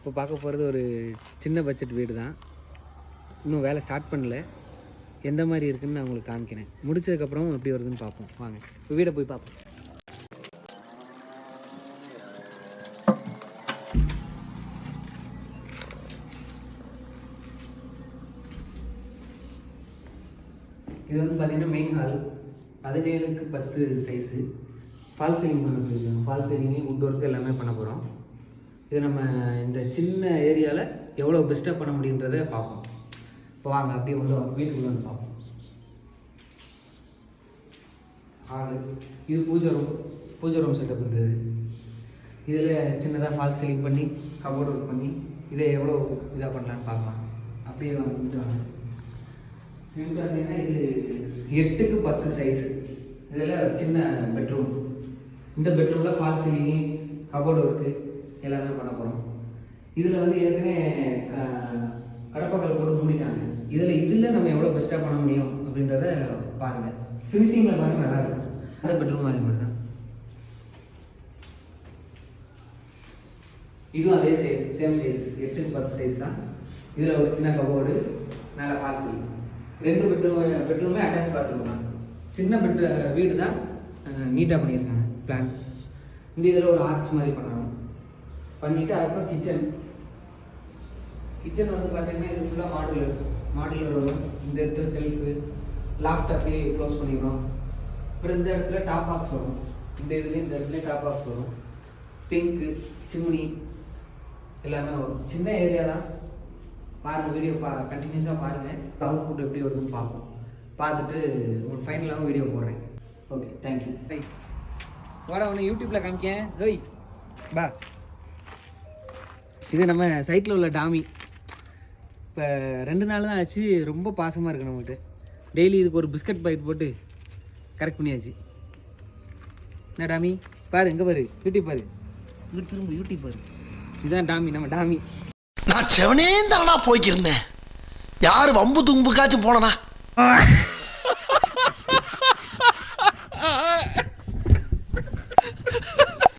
இப்போ பார்க்க போகிறது ஒரு சின்ன பட்ஜெட் வீடு தான். இன்னும் வேலை ஸ்டார்ட் பண்ணல. எந்த மாதிரி இருக்குதுன்னு நான் உங்களுக்கு காமிக்கிறேன். முடிச்சதுக்கப்புறம் எப்படி வருதுன்னு பார்ப்போம். வாங்க இப்போ வீடை போய் பார்ப்போம். இது வந்து பார்த்தீங்கன்னா main hall 17x10 size. Fall ceiling பண்ண சொல்லியிருக்காங்க. ஃபால் சீலிங்கு வுட் ஒர்க்கு எல்லாமே பண்ண போகிறோம். இது நம்ம இந்த சின்ன ஏரியாவில் எவ்வளோ பெஸ்ட்டாக பண்ண முடியுன்றதை பார்ப்போம். இப்போ வாங்க அப்படியே உள்ள வீட்டுக்குள்ளே வந்து பார்ப்போம். ஹாலு இது பூஜை ரூம் செட்டப் இருந்தது. இதில் சின்னதாக ஃபால் சீலிங் பண்ணி கபோர்டு ஒர்க் பண்ணி இதை எவ்வளோ இதாக பண்ணலான்னு பார்க்கலாம். அப்படியே வந்துட்டு வாங்க. இது பார்த்தீங்கன்னா இது 8x10 சைஸு. இதில் சின்ன பெட்ரூம். இந்த பெட்ரூமில் ஃபால் சீலிங்கு கபோர்டு ஒர்க்கு எல்லாமே பண்ண போகிறோம். இதில் வந்து ஏற்கனவே கடப்பாக்கள் போட்டு மூடிட்டாங்க. இதில் நம்ம எவ்வளோ பெஸ்ட்டாக பண்ண முடியும் அப்படின்றத பாருங்கள். ஃபினிஷிங்கில் பாருங்கள் நல்லாயிருக்கும். அந்த பெட்ரூம் அதே மாதிரி தான். இதுவும் அதே சேம் சைஸ் 8x10 சைஸ் தான். இதில் ஒரு சின்ன கபோர்டு மேலே ஃபால் சீலிங். 2 பெட்ரூமே அட்டாச் பாத்ரூம் தான். சின்ன வீடு தான், நீட்டாக பண்ணியிருக்காங்க பிளான். இந்த இதில் ஒரு ஆர்ச் மாதிரி பண்ணணும். பண்ணிவிட்டு அதுக்கப்புறம் கிச்சன் வந்து பார்த்தீங்கன்னா இது ஃபுல்லாக மாடுலர் வரும். இந்த இடத்துல செல்ஃபு லாஃப்ட் அப்படியே க்ளோஸ் பண்ணிக்கிறோம். அப்புறம் இந்த இடத்துல டாப் பாக்ஸ் வரும். இந்த இடத்துல டாப் பாக்ஸ் வரும். சிங்க்கு சிம்னி எல்லாமே வரும். சின்ன ஏரியா தான். பாருங்கள், வீடியோ கண்டினியூஸாக பாருங்கள். அவுட்புட் எப்படி வருதுன்னு பார்ப்போம். பார்த்துட்டு உங்களுக்கு ஃபைனலாகவும் வீடியோ போடுறேன். Okay, thank you. வாடா ஒன்று யூடியூப்பில் காமிக்கேன். கோய் பா. இது நம்ம சைட்டில் உள்ள டாமி. இப்போ 2 நாள் தான் ஆச்சு. ரொம்ப பாசமாக இருக்குது நம்மகிட்ட. டெய்லி இதுக்கு ஒரு பிஸ்கட் பாக்கெட் போட்டு கரெக்ட் பண்ணியாச்சு. என்ன டாமி பாரு, எங்கே பாரு, யூடியூப் பாரு, திரும்ப யூடியூப் பாரு. இதுதான் டாமி, நம்ம டாமி. நான் செவனே தானா போய்க்கிருந்தேன். யாரு வம்பு தும்புக்காச்சும் போனனா?